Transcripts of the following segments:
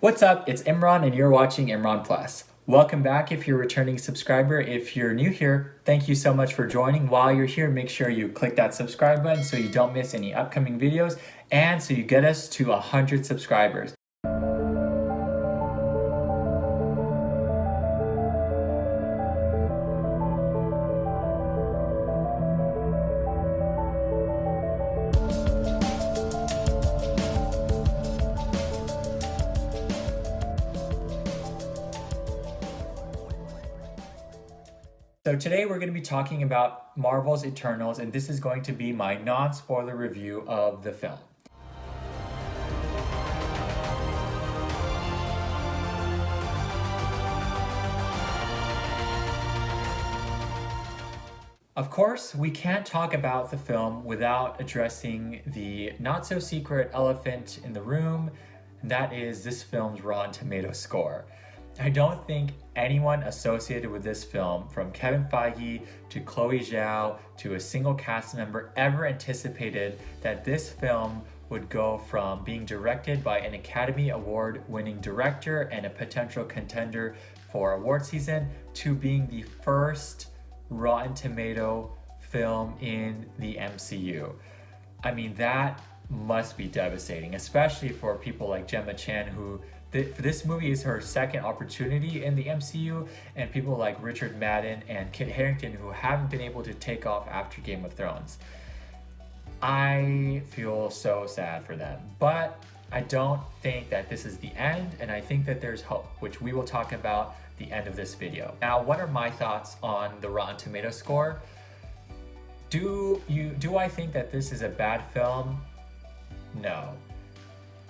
What's up? It's Imran and you're watching Imran Plus. Welcome back if you're a returning subscriber. If you're new here, thank you so much for joining. While you're here, make sure you click that subscribe button so you don't miss any upcoming videos and so you get us to 100 subscribers. So today we're going to be talking about Marvel's Eternals, and this is going to be my non-spoiler review of the film. Of course, we can't talk about the film without addressing the not-so-secret elephant in the room, and that is this film's Rotten Tomatoes score. I don't think anyone associated with this film, from Kevin Feige to Chloe Zhao to a single cast member, ever anticipated that this film would go from being directed by an Academy Award-winning director and a potential contender for award season to being the first Rotten Tomato film in the MCU. I mean, that must be devastating, especially for people like Gemma Chan, who this movie is her second opportunity in the MCU, and people like Richard Madden and Kit Harington, who haven't been able to take off after Game of Thrones. I feel so sad for them, but I don't think that this is the end, and I think that there's hope, which we will talk about the end of this video. Now, what are my thoughts on the Rotten Tomatoes score? Do I think that this is a bad film? No.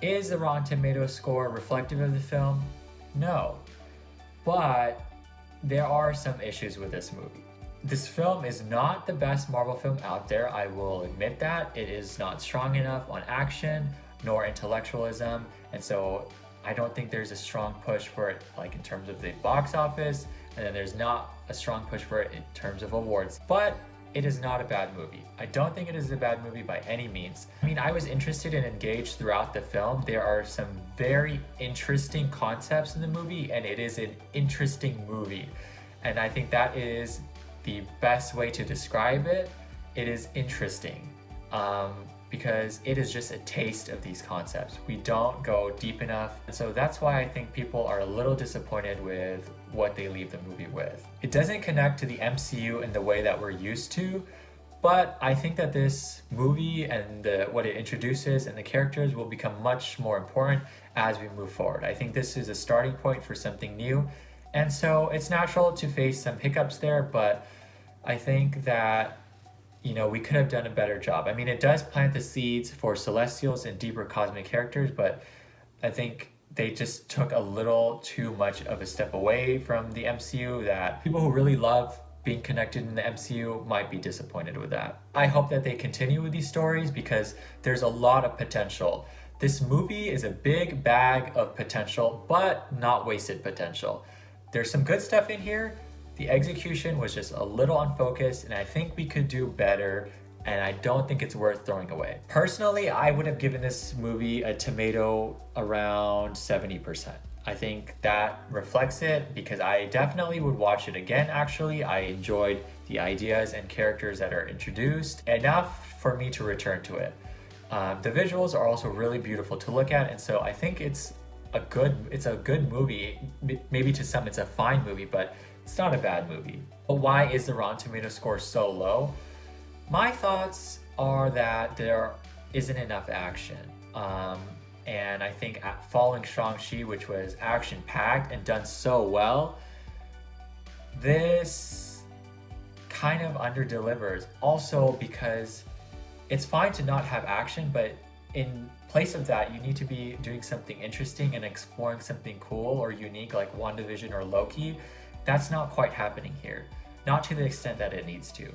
Is the Rotten Tomatoes score reflective of the film? No. But there are some issues with this movie. This film is not the best Marvel film out there, I will admit that. It is not strong enough on action nor intellectualism, and so I don't think there's a strong push for it, like in terms of the box office, and then there's not a strong push for it in terms of awards. But it is not a bad movie. I don't think it is a bad movie by any means. I mean, I was interested and engaged throughout the film. There are some very interesting concepts in the movie, and it is an interesting movie. And I think that is the best way to describe it. It is interesting. Because it is just a taste of these concepts. We don't go deep enough. And so that's why I think people are a little disappointed with what they leave the movie with. It doesn't connect to the MCU in the way that we're used to, but I think that this movie and what it introduces and the characters will become much more important as we move forward. I think this is a starting point for something new. And so it's natural to face some hiccups there, but I think that we could have done a better job. I mean, it does plant the seeds for Celestials and deeper cosmic characters, but I think they just took a little too much of a step away from the MCU that people who really love being connected in the MCU might be disappointed with that. I hope that they continue with these stories because there's a lot of potential. This movie is a big bag of potential, but not wasted potential. There's some good stuff in here. The execution was just a little unfocused, and I think we could do better, and I don't think it's worth throwing away. Personally, I would have given this movie a tomato around 70%. I think that reflects it because I definitely would watch it again, actually. I enjoyed the ideas and characters that are introduced enough for me to return to it. The visuals are also really beautiful to look at, and so I think it's a good movie. Maybe to some it's a fine movie, but it's not a bad movie. But why is the Rotten Tomatoes score so low? My thoughts are that there isn't enough action. And I think following Shang-Chi, which was action-packed and done so well, this kind of under-delivers. Also because it's fine to not have action, but in place of that, you need to be doing something interesting and exploring something cool or unique like WandaVision or Loki. That's not quite happening here, not to the extent that it needs to.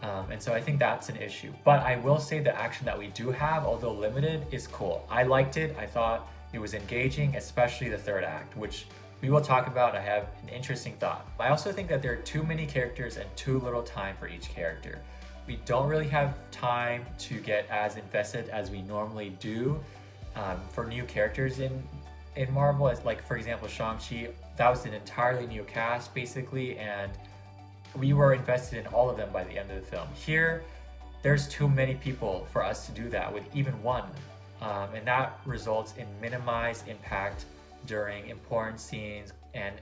And so I think that's an issue. But I will say the action that we do have, although limited, is cool. I liked it. I thought it was engaging, especially the third act, which we will talk about. I have an interesting thought. I also think that there are too many characters and too little time for each character. We don't really have time to get as invested as we normally do for new characters in in Marvel, as like for example Shang-Chi, that was an entirely new cast basically, and we were invested in all of them by the end of the film. Here, there's too many people for us to do that with even one, and that results in minimized impact during important scenes and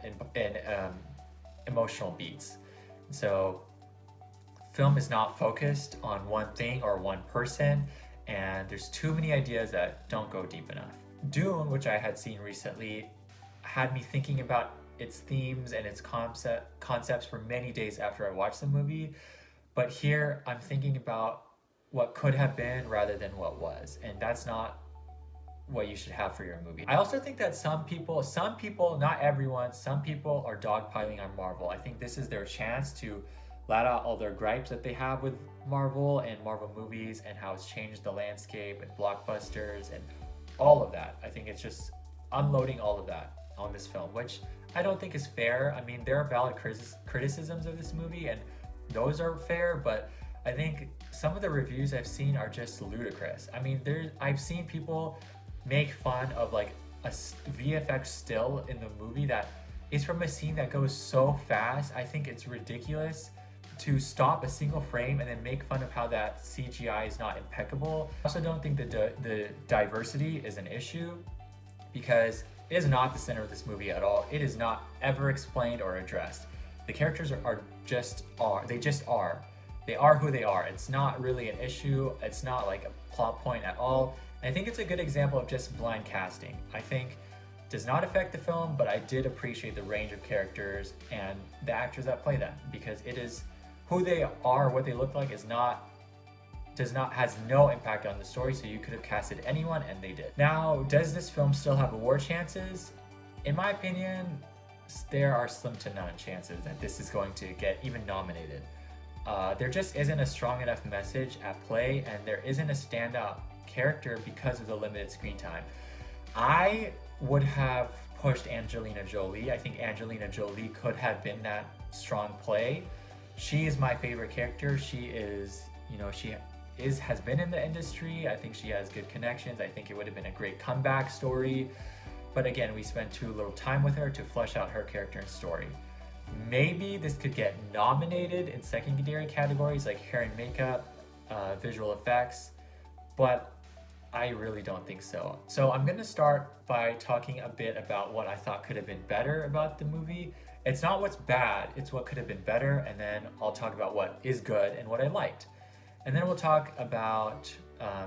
emotional beats. So film is not focused on one thing or one person, and there's too many ideas that don't go deep enough. Dune, which I had seen recently, had me thinking about its themes and its concepts for many days after I watched the movie. But here I'm thinking about what could have been rather than what was, and that's not what you should have for your movie. I also think that some people, not everyone, some people are dogpiling on Marvel. I think this is their chance to let out all their gripes that they have with Marvel and Marvel movies and how it's changed the landscape and blockbusters and all of that. I think it's just unloading all of that on this film, which I don't think is fair. I mean, there are valid criticisms of this movie, and those are fair, but I think some of the reviews I've seen are just ludicrous. I mean, I've seen people make fun of like a VFX still in the movie that is from a scene that goes so fast. I think it's ridiculous to stop a single frame and then make fun of how that CGI is not impeccable. I also don't think the diversity is an issue, because it is not the center of this movie at all. It is not ever explained or addressed. The characters they are who they are. It's not really an issue. It's not like a plot point at all. And I think it's a good example of just blind casting. I think it does not affect the film, but I did appreciate the range of characters and the actors that play them, because it is who they are, what they look like has no impact on the story, so you could have casted anyone and they did. Now, does this film still have award chances? In my opinion, there are slim to none chances that this is going to get even nominated. There just isn't a strong enough message at play, and there isn't a standout character because of the limited screen time. I would have pushed Angelina Jolie. I think Angelina Jolie could have been that strong play. She is my favorite character. She has been in the industry. I think she has good connections. I think it would have been a great comeback story. But again, we spent too little time with her to flesh out her character and story. Maybe this could get nominated in secondary categories like hair and makeup, visual effects, but I really don't think so. So I'm gonna start by talking a bit about what I thought could have been better about the movie. It's not what's bad, it's what could have been better, and then I'll talk about what is good and what I liked. And then we'll talk about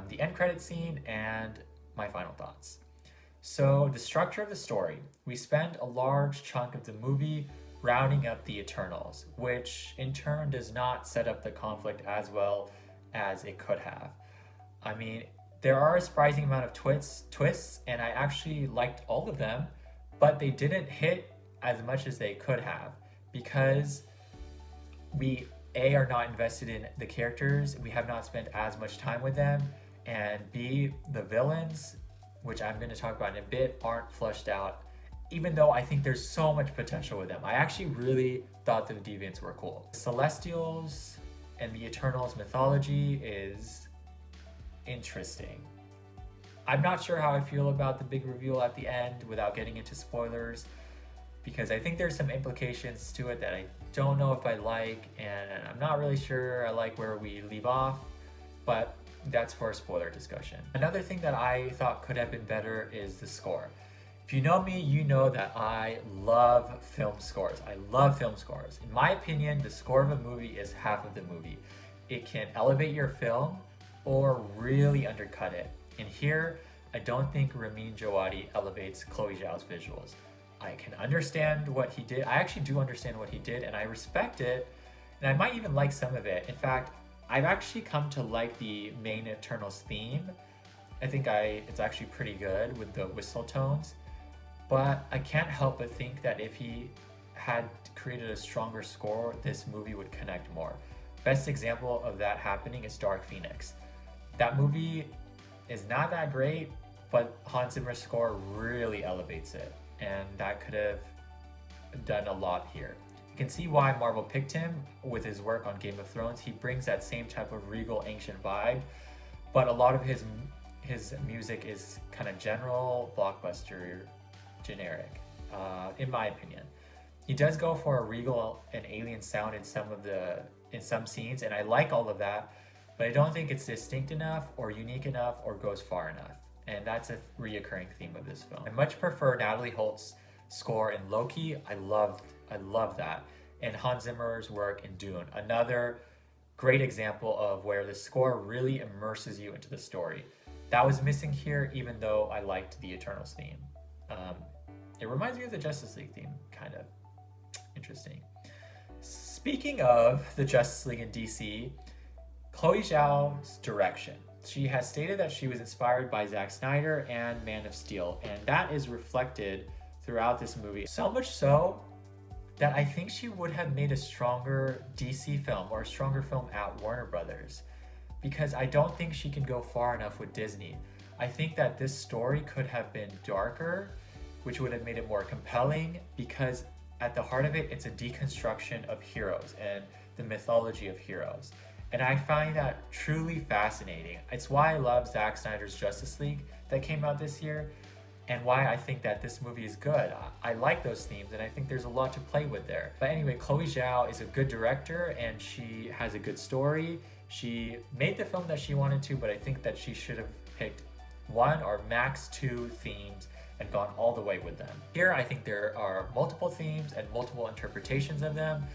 the end credit scene and my final thoughts. So the structure of the story. We spend a large chunk of the movie rounding up the Eternals, which in turn does not set up the conflict as well as it could have. I mean, there are a surprising amount of twists, and I actually liked all of them, but they didn't hit as much as they could have, because we are not invested in the characters, we have not spent as much time with them, and B, the villains, which I'm going to talk about in a bit, aren't fleshed out, even though I think there's so much potential with them. I actually really thought the Deviants were cool. Celestials and the Eternals mythology is interesting. I'm not sure how I feel about the big reveal at the end without getting into spoilers, because I think there's some implications to it that I don't know if I like, and I'm not really sure I like where we leave off, but that's for a spoiler discussion. Another thing that I thought could have been better is the score. If you know me, you know that I love film scores. I love film scores. In my opinion, the score of a movie is half of the movie. It can elevate your film or really undercut it. And here, I don't think Ramin Djawadi elevates Chloe Zhao's visuals. I can understand what he did. I actually do understand what he did, and I respect it, and I might even like some of it. In fact, I've actually come to like the main Eternals theme. I think it's actually pretty good with the whistle tones, but I can't help but think that if he had created a stronger score, this movie would connect more. Best example of that happening is Dark Phoenix. That movie is not that great, but Hans Zimmer's score really elevates it, and that could have done a lot here. You can see why Marvel picked him with his work on Game of Thrones. He brings that same type of regal, ancient vibe, but a lot of his music is kind of general, blockbuster generic, in my opinion. He does go for a regal and alien sound in some scenes, and I like all of that, but I don't think it's distinct enough or unique enough or goes far enough. And that's a reoccurring theme of this film. I much prefer Natalie Holt's score in Loki. I love that. And Hans Zimmer's work in Dune. Another great example of where the score really immerses you into the story. That was missing here, even though I liked the Eternals theme. It reminds me of the Justice League theme, kind of. Interesting. Speaking of the Justice League in DC, Chloe Zhao's direction. She has stated that she was inspired by Zack Snyder and Man of Steel, and that is reflected throughout this movie. So much so that I think she would have made a stronger DC film or a stronger film at Warner Brothers, because I don't think she can go far enough with Disney. I think that this story could have been darker, which would have made it more compelling, because at the heart of it, it's a deconstruction of heroes and the mythology of heroes. And I find that truly fascinating. It's why I love Zack Snyder's Justice League that came out this year, and why I think that this movie is good. I like those themes, and I think there's a lot to play with there. But anyway, Chloe Zhao is a good director, and she has a good story. She made the film that she wanted to, but I think that she should have picked one or max two themes and gone all the way with them. Here, I think there are multiple themes and multiple interpretations of them,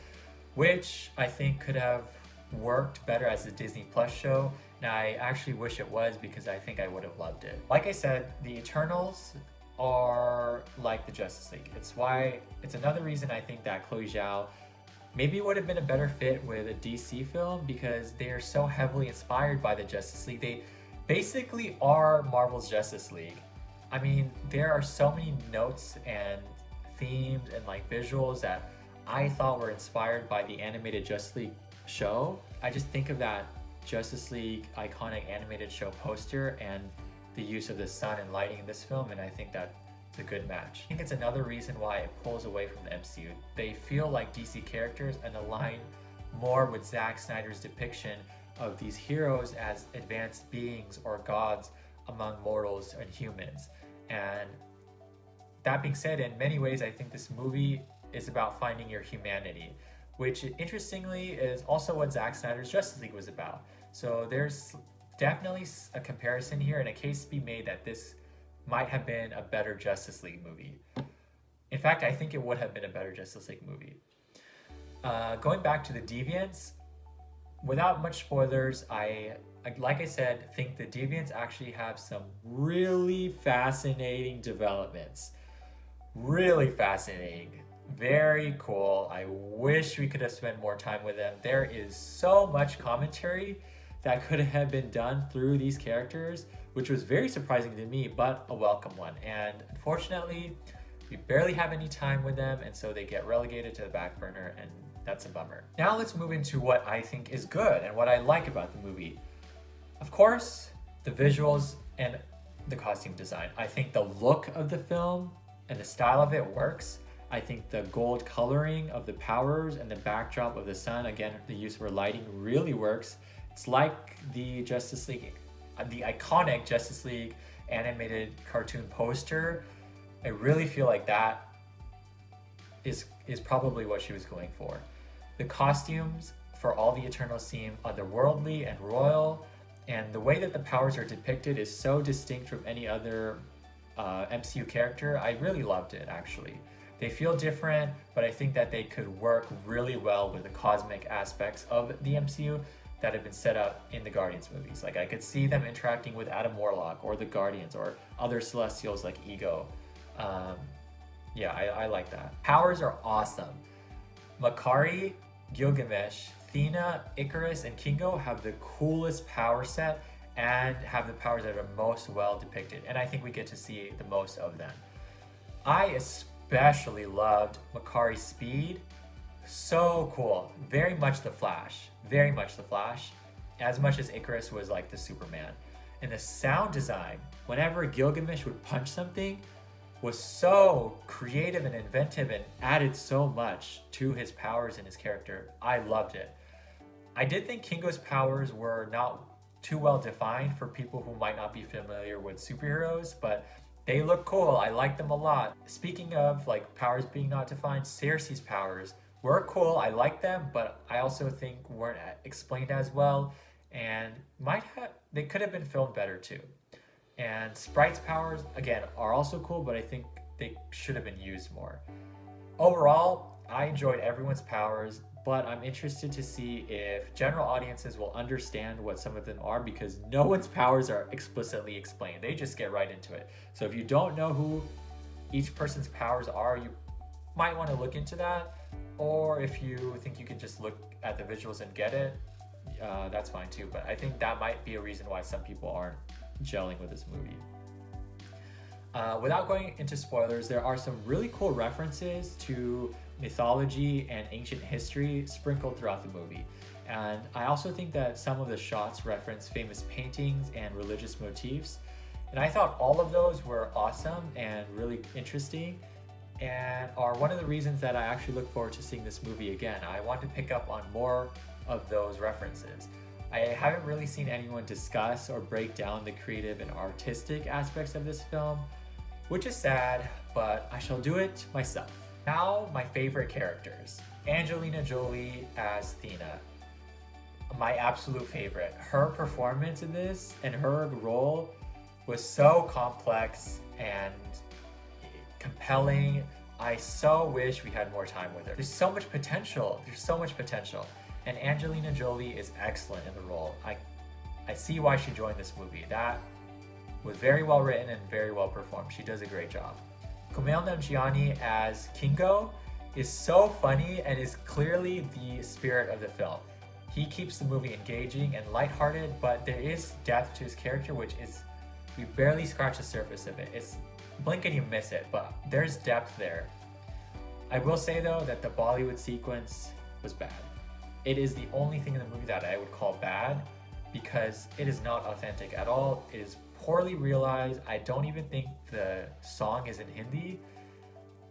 which I think could have worked better as a Disney Plus show. Now, I actually wish it was, because I think I would have loved it. Like I said, the Eternals are like the Justice League. It's another reason I think that Chloe Zhao maybe would have been a better fit with a DC film, because they are so heavily inspired by the Justice League. They basically are Marvel's Justice League. I mean, there are so many notes and themes and like visuals that I thought were inspired by the animated Justice League show. I just think of that Justice League iconic animated show poster and the use of the sun and lighting in this film, and I think that it's a good match. I think it's another reason why it pulls away from the MCU. They feel like DC characters and align more with Zack Snyder's depiction of these heroes as advanced beings or gods among mortals and humans. And that being said, in many ways, I think this movie is about finding your humanity, which interestingly is also what Zack Snyder's Justice League was about. So there's definitely a comparison here, and a case to be made that this might have been a better Justice League movie. In fact, I think it would have been a better Justice League movie. Going back to the Deviants, without much spoilers, like I said, think the Deviants actually have some really fascinating developments. Really fascinating. Very cool. I wish we could have spent more time with them. There is so much commentary that could have been done through these characters, which was very surprising to me, but a welcome one. And unfortunately, we barely have any time with them, and so they get relegated to the back burner, and that's a bummer. Now let's move into what I think is good and what I like about the movie. Of course, the visuals and the costume design. I think the look of the film and the style of it works. I think the gold coloring of the powers and the backdrop of the sun, again, the use of lighting really works. It's like the Justice League, the iconic Justice League animated cartoon poster. I really feel like that is probably what she was going for. The costumes for all the Eternals seem otherworldly and royal, and the way that the powers are depicted is so distinct from any other MCU character. I really loved it, actually. They feel different, but I think that they could work really well with the cosmic aspects of the MCU that have been set up in the Guardians movies. Like, I could see them interacting with Adam Warlock or the Guardians or other Celestials like Ego. I like that. Powers are awesome. Makari, Gilgamesh, Thena, Icarus, and Kingo have the coolest power set and have the powers that are most well depicted. And I think we get to see the most of them. I especially loved Makari's speed. So cool. Very much the Flash. Very much the Flash. As much as Icarus was like the Superman. And the sound design, whenever Gilgamesh would punch something, was so creative and inventive and added so much to his powers and his character. I loved it. I did think Kingo's powers were not too well defined for people who might not be familiar with superheroes, but They look cool. I like them a lot. Speaking of like powers being not defined, Cersei's powers were cool. I like them, but I also think weren't explained as well, and might have they could have been filmed better too. And Sprite's powers again are also cool, but I think they should have been used more. Overall, I enjoyed everyone's powers, but I'm interested to see if general audiences will understand what some of them are because no one's powers are explicitly explained. They just get right into it. So if you don't know who each person's powers are, you might want to look into that. Or if you think you can just look at the visuals and get it, that's fine too. But I think that might be a reason why some people aren't gelling with this movie. Without going into spoilers, there are some really cool references to mythology and ancient history sprinkled throughout the movie. And I also think that some of the shots reference famous paintings and religious motifs. And I thought all of those were awesome and really interesting and are one of the reasons that I actually look forward to seeing this movie again. I want to pick up on more of those references. I haven't really seen anyone discuss or break down the creative and artistic aspects of this film, which is sad, but I shall do it myself. Now, my favorite characters. Angelina Jolie as Thena. My absolute favorite. Her performance in this and her role was so complex and compelling. I so wish we had more time with her. There's so much potential. And Angelina Jolie is excellent in the role. I see why she joined this movie. That was very well written and very well performed. She does a great job. Kumail Nanjiani as Kingo is so funny and is clearly the spirit of the film. He keeps the movie engaging and lighthearted, but there is depth to his character, which is, we barely scratch the surface of it. It's blink and you miss it, but there's depth there. I will say though that the Bollywood sequence was bad. It is the only thing in the movie that I would call bad because it is not authentic at all. It is poorly realized. I don't even think the song is in Hindi.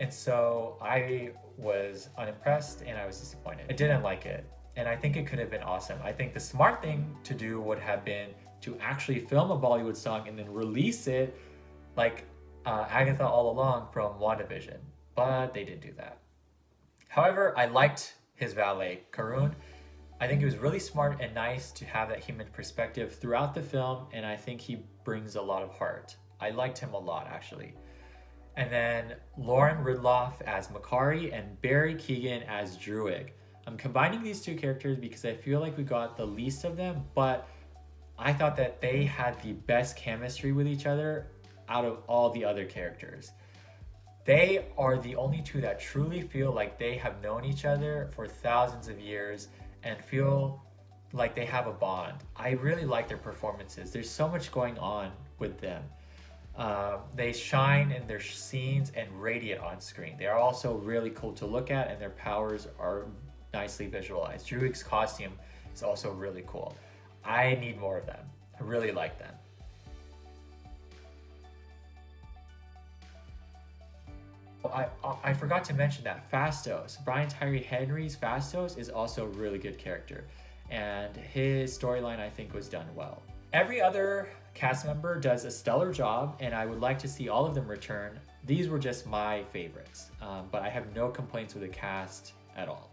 And so I was unimpressed and I was disappointed. I didn't like it. And I think it could have been awesome. I think the smart thing to do would have been to actually film a Bollywood song and then release it like Agatha All Along from WandaVision. But they didn't do that. However, I liked his valet, Karun. I think it was really smart and nice to have that human perspective throughout the film, and I think he brings a lot of heart. I liked him a lot, actually. And then Lauren Ridloff as Makari and Barry Keoghan as Druig. I'm combining these two characters because I feel like we got the least of them, but I thought that they had the best chemistry with each other out of all the other characters. They are the only two that truly feel like they have known each other for thousands of years and feel like they have a bond. I really like their performances. There's so much going on with them. They shine in their scenes and radiate on screen. They are also really cool to look at and their powers are nicely visualized. Druig's costume is also really cool. I need more of them. I really like them. I forgot to mention that Fastos, Brian Tyree Henry's Fastos is also a really good character. And his storyline I think was done well. Every other cast member does a stellar job and I would like to see all of them return. These were just my favorites, but I have no complaints with the cast at all.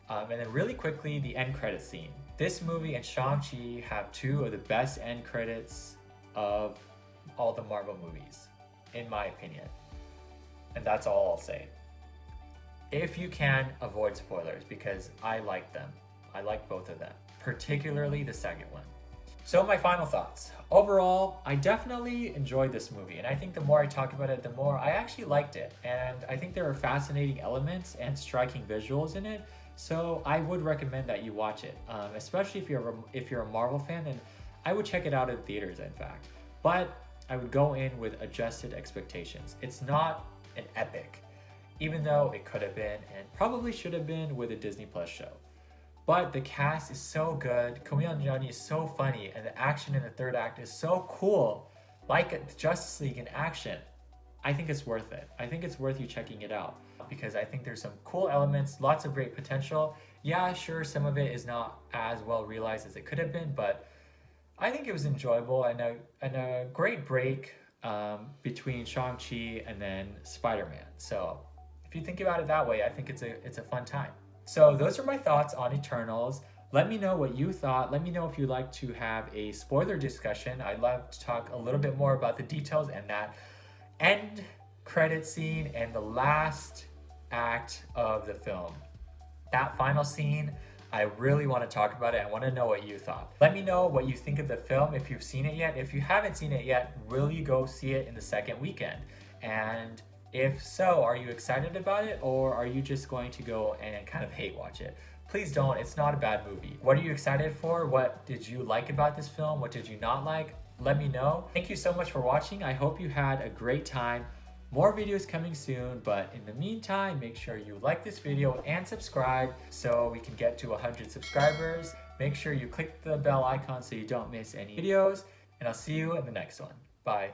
And then really quickly, the end credit scene. This movie and Shang-Chi have two of the best end credits of all the Marvel movies, in my opinion. And that's all I'll say. If you can, avoid spoilers because I like them. I like both of them, particularly the second one. So my final thoughts. Overall, I definitely enjoyed this movie, and I think the more I talk about it, the more I actually liked it. And I think there are fascinating elements and striking visuals in it, so I would recommend that you watch it, especially if you're a Marvel fan, and I would check it out in theaters, in fact. But I would go in with adjusted expectations. It's not an epic, even though it could have been and probably should have been with a Disney Plus show. But the cast is so good, Kumail Nanjiani is so funny, and the action in the third act is so cool, like Justice League in action. I think it's worth it. I think it's worth you checking it out because I think there's some cool elements, lots of great potential. Yeah, sure, some of it is not as well realized as it could have been, but I think it was enjoyable and a great break between Shang-Chi and then Spider-Man. So if you think about it that way, I think it's a fun time. So those are my thoughts on Eternals. Let me know what you thought. Let me know if you'd like to have a spoiler discussion. I'd love to talk a little bit more about the details and that end credit scene and the last act of the film. That final scene, I really want to talk about it. I want to know what you thought. Let me know what you think of the film if you've seen it yet. If you haven't seen it yet, will you go see it in the second weekend? And if so, are you excited about it, or are you just going to go and kind of hate watch it? Please don't. It's not a bad movie. What are you excited for? What did you like about this film? What did you not like? Let me know. Thank you so much for watching. I hope you had a great time. More videos coming soon, but in the meantime, make sure you like this video and subscribe so we can get to 100 subscribers. Make sure you click the bell icon so you don't miss any videos, and I'll see you in the next one. Bye.